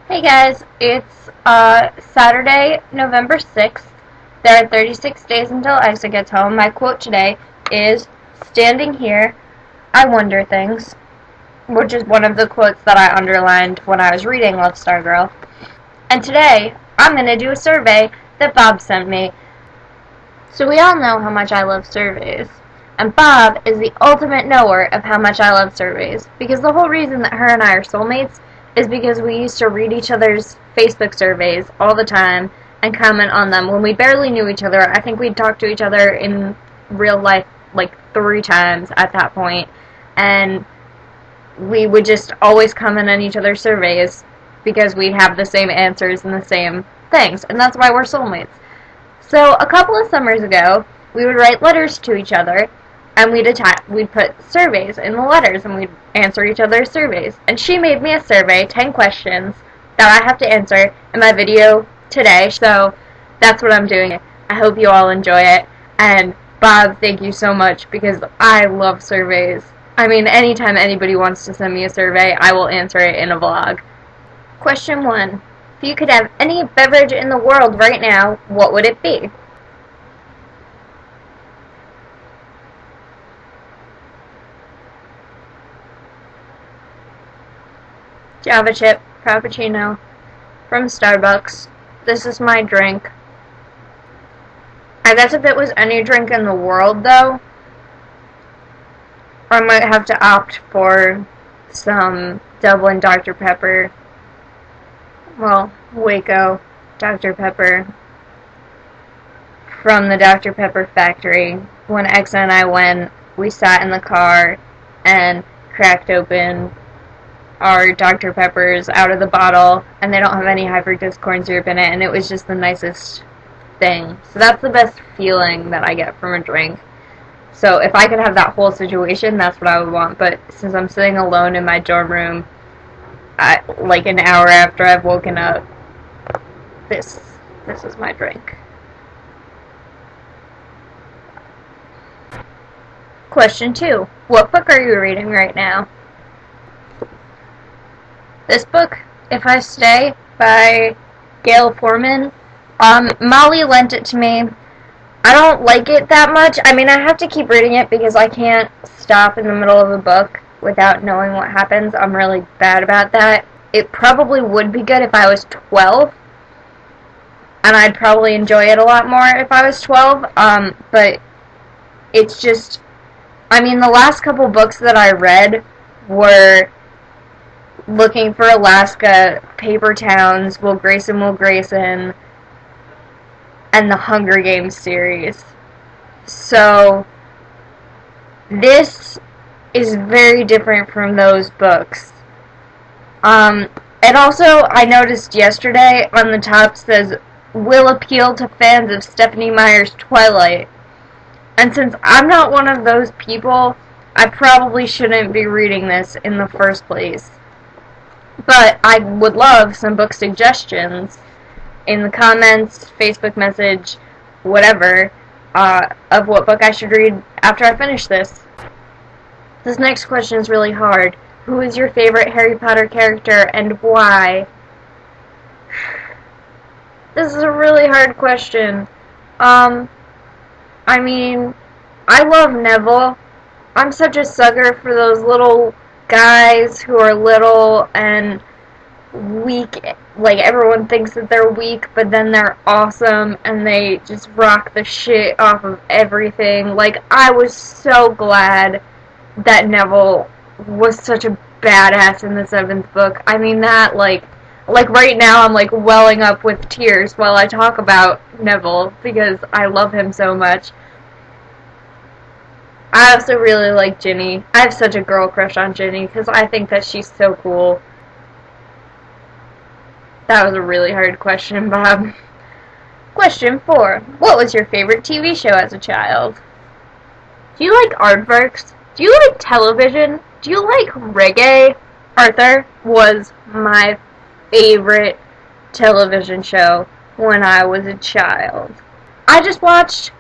Hey guys, it's Saturday, November 6th. There are 36 days until Isaac gets home. My quote today is, "Standing here, I wonder things," which is one of the quotes that I underlined when I was reading Love Star Girl. And today, I'm going to do a survey that Bob sent me. So we all know how much I love surveys. And Bob is the ultimate knower of how much I love surveys, because the whole reason that her and I are soulmates is because we used to read each other's Facebook surveys all the time and comment on them. When we barely knew each other, I think we'd talk to each other in real life like 3 times at that point, and we would just always comment on each other's surveys because we'd have the same answers and the same things, and that's why we're soulmates. So a couple of summers ago, we would write letters to each other, and we'd put surveys in the letters, and we'd answer each other's surveys. And she made me a survey, 10 questions, that I have to answer in my video today, so that's what I'm doing. I hope you all enjoy it, and Bob, thank you so much, because I love surveys. I mean, anytime anybody wants to send me a survey, I will answer it in a vlog. Question 1. If you could have any beverage in the world right now, what would it be? Java chip, Frappuccino, from Starbucks. This is my drink. I guess if it was any drink in the world, though, I might have to opt for some Dublin Dr. Pepper. Well, Waco Dr. Pepper from the Dr. Pepper factory. When Exa and I went, we sat in the car and cracked open our Dr. Peppers out of the bottle, and they don't have any high fructose corn syrup in it, and it was just the nicest thing. So that's the best feeling that I get from a drink. So if I could have that whole situation, that's what I would want. But since I'm sitting alone in my dorm room, like an hour after I've woken up, this is my drink. Question 2. What book are you reading right now? This book, If I Stay, by Gail Forman. Molly lent it to me. I don't like it that much. I mean, I have to keep reading it because I can't stop in the middle of a book without knowing what happens. I'm really bad about that. It probably would be good if I was 12, and I'd probably enjoy it a lot more if I was 12, but it's just, I mean, the last couple books that I read were Looking for Alaska, Paper Towns, Will Grayson, and the Hunger Games series. So this is very different from those books. And also, I noticed yesterday on the top says, will appeal to fans of Stephenie Meyer's Twilight. And since I'm not one of those people, I probably shouldn't be reading this in the first place. But I would love some book suggestions in the comments, Facebook message, whatever, of what book I should read after I finish this. This next question is really hard. Who is your favorite Harry Potter character and why? This is a really hard question. I mean, I love Neville. I'm such a sucker for those little guys who are little and weak. Like, everyone thinks that they're weak, but then they're awesome and they just rock the shit off of everything. Like, I was so glad that Neville was such a badass in the 7th book. I mean, that, like right now I'm, like, welling up with tears while I talk about Neville because I love him so much. I also really like Ginny. I have such a girl crush on Ginny because I think that she's so cool. That was a really hard question, Bob. Question 4. What was your favorite TV show as a child? Do you like aardvarks? Do you like television? Do you like reggae? Arthur was my favorite television show when I was a child. I just watched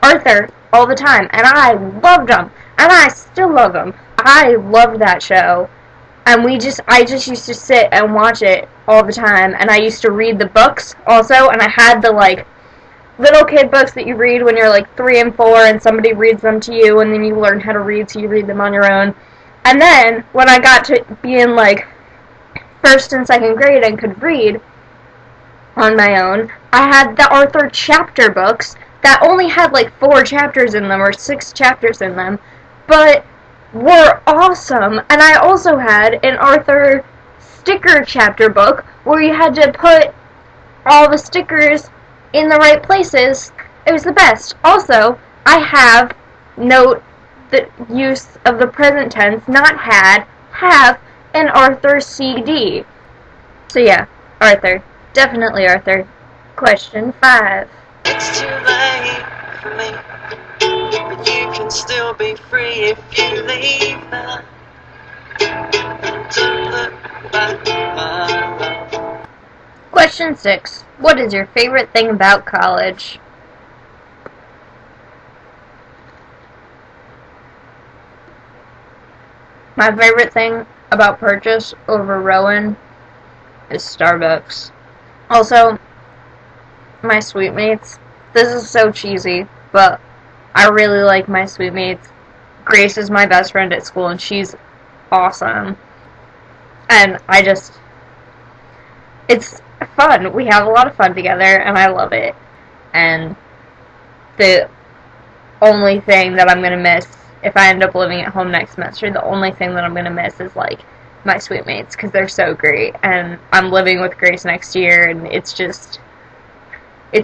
Arthur all the time, and I loved him, and I still love him. I loved that show. and I just used to sit and watch it all the time, and I used to read the books also, and I had the, like, little kid books that you read when you're, like, 3 and 4, and somebody reads them to you, and then you learn how to read, so you read them on your own. And then, when I got to be in, like, 1st and 2nd grade and could read on my own, I had the Arthur chapter books that only had, like, 4 chapters in them, or 6 chapters in them, but were awesome. And I also had an Arthur sticker chapter book where you had to put all the stickers in the right places. It was the best. Also, I have, note the use of the present tense, not had, have an Arthur CD. So yeah, Arthur. Definitely Arthur. Question 5. It's too late for me, but you can still be free if you leave now. Don't look back, my love. Question 6. What is your favorite thing about college? My favorite thing about Purchase over Rowan is Starbucks. Also, my Sweetmates. This is so cheesy, but I really like my Sweetmates. Grace is my best friend at school, and she's awesome. And it's fun. We have a lot of fun together, and I love it. And the only thing that I'm going to miss, if I end up living at home next semester, the only thing that I'm going to miss is, like, my Sweetmates, because they're so great. And I'm living with Grace next year, and it's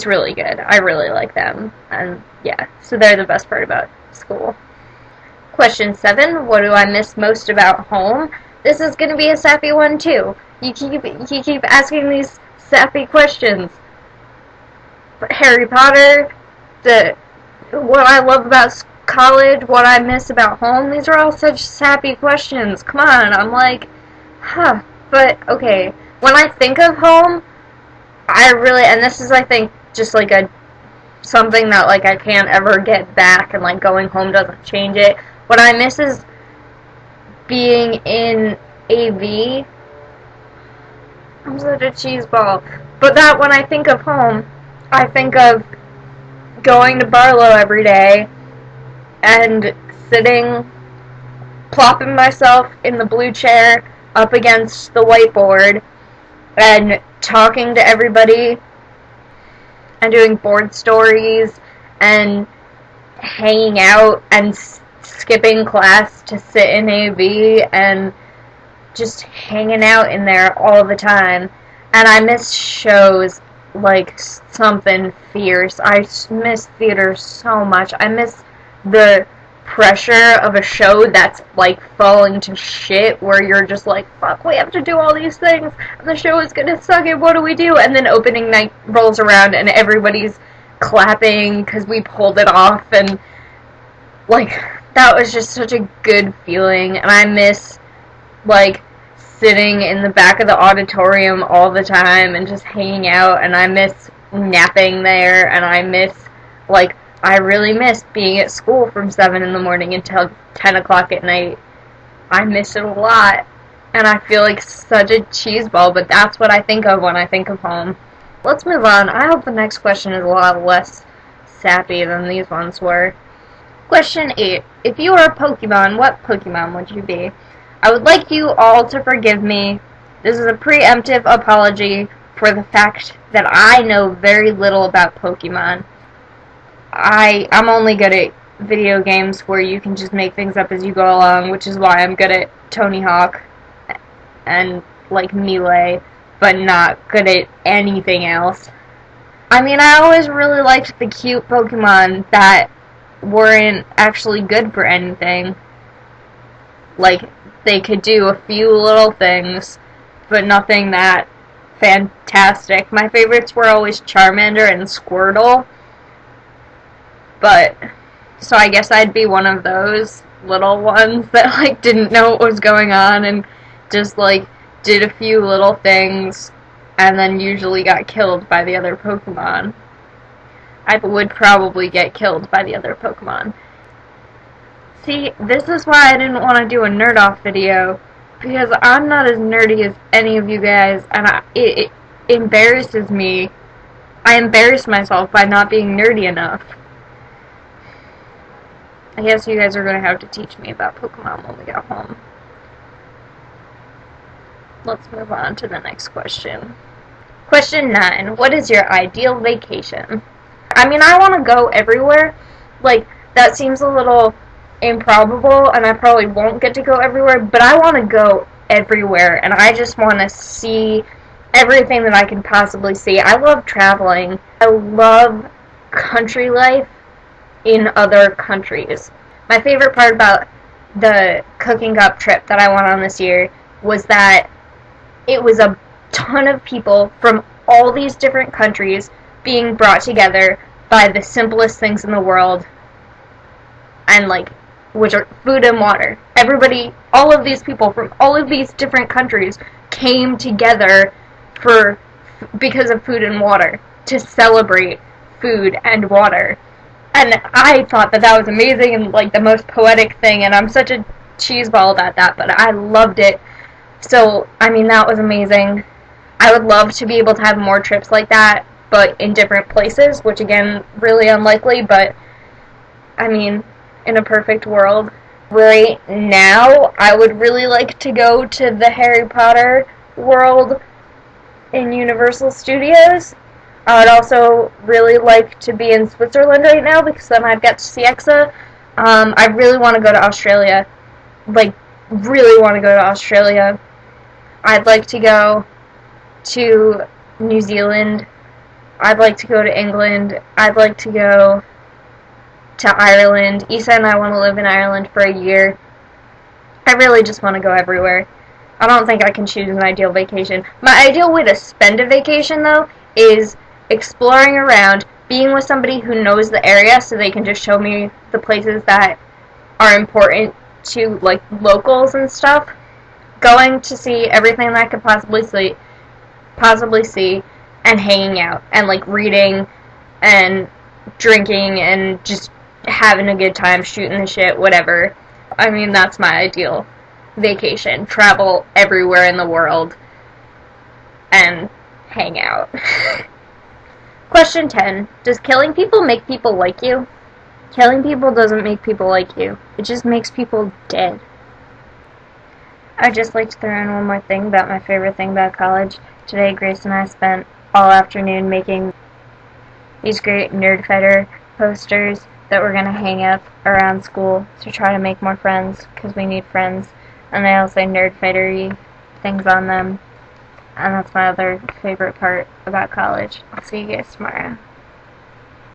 really good. I really like them. And, yeah, so they're the best part about school. Question 7. What do I miss most about home? This is going to be a sappy one, too. You keep asking these sappy questions. Harry Potter, what I love about college, what I miss about home, these are all such sappy questions. Come on, I'm like, huh. But, okay, when I think of home, and this is, I think, just like something that, like, I can't ever get back, and, like, going home doesn't change it. What I miss is being in AV. I'm such a cheeseball. But that, when I think of home, I think of going to Barlow every day and sitting, plopping myself in the blue chair up against the whiteboard and talking to everybody and doing board stories and hanging out and skipping class to sit in AV and just hanging out in there all the time. And I miss shows like something fierce. I miss theater so much. I miss the pressure of a show that's like falling to shit, where you're just like, fuck, we have to do all these things and the show is gonna suck, and what do we do? And then opening night rolls around and everybody's clapping because we pulled it off, and like, that was just such a good feeling. And I miss, like, sitting in the back of the auditorium all the time and just hanging out, and I miss napping there, and I really miss being at school from 7 in the morning until 10 o'clock at night. I miss it a lot, and I feel like such a cheeseball, but that's what I think of when I think of home. Let's move on. I hope the next question is a lot less sappy than these ones were. Question 8. If you were a Pokemon, what Pokemon would you be? I would like you all to forgive me. This is a preemptive apology for the fact that I know very little about Pokemon. I'm only good at video games where you can just make things up as you go along, which is why I'm good at Tony Hawk and, like, Melee, but not good at anything else. I mean, I always really liked the cute Pokemon that weren't actually good for anything. Like, they could do a few little things, but nothing that fantastic. My favorites were always Charmander and Squirtle. But, so I guess I'd be one of those little ones that, like, didn't know what was going on and just, like, did a few little things and then usually got killed by the other Pokemon. I would probably get killed by the other Pokemon. See, this is why I didn't want to do a nerd off video, because I'm not as nerdy as any of you guys, and it embarrasses me. I embarrass myself by not being nerdy enough. I guess you guys are going to have to teach me about Pokemon when we get home. Let's move on to the next question. Question 9. What is your ideal vacation? I mean, I want to go everywhere. Like, that seems a little improbable, and I probably won't get to go everywhere, but I want to go everywhere, and I just want to see everything that I can possibly see. I love traveling. I love country life in other countries. My favorite part about the Cooking Up trip that I went on this year was that it was a ton of people from all these different countries being brought together by the simplest things in the world, and which are food and water. Everybody, all of these people from all of these different countries came together because of food and water, to celebrate food and water. And I thought that was amazing and the most poetic thing, and I'm such a cheeseball about that, but I loved it. So, I mean, that was amazing. I would love to be able to have more trips like that, but in different places, which again, really unlikely, but I mean, in a perfect world. Right now, I would really like to go to the Harry Potter world in Universal Studios. I would also really like to be in Switzerland right now, because then I'd get to see EXA. I really want to go to Australia. Really want to go to Australia. I'd like to go to New Zealand. I'd like to go to England. I'd like to go to Ireland. Issa and I want to live in Ireland for a year. I really just want to go everywhere. I don't think I can choose an ideal vacation. My ideal way to spend a vacation, though, is exploring around, being with somebody who knows the area so they can just show me the places that are important to, locals and stuff. Going to see everything that I could possibly see, and hanging out, and, reading, and drinking, and just having a good time, shooting the shit, whatever. I mean, that's my ideal vacation. Travel everywhere in the world, and hang out. Question 10. Does killing people make people like you? Killing people doesn't make people like you. It just makes people dead. I'd just like to throw in one more thing about my favorite thing about college. Today, Grace and I spent all afternoon making these great Nerdfighter posters that we're going to hang up around school to try to make more friends, because we need friends. And they all say Nerdfighter-y things on them. And that's my other favorite part about college. I'll see you guys tomorrow.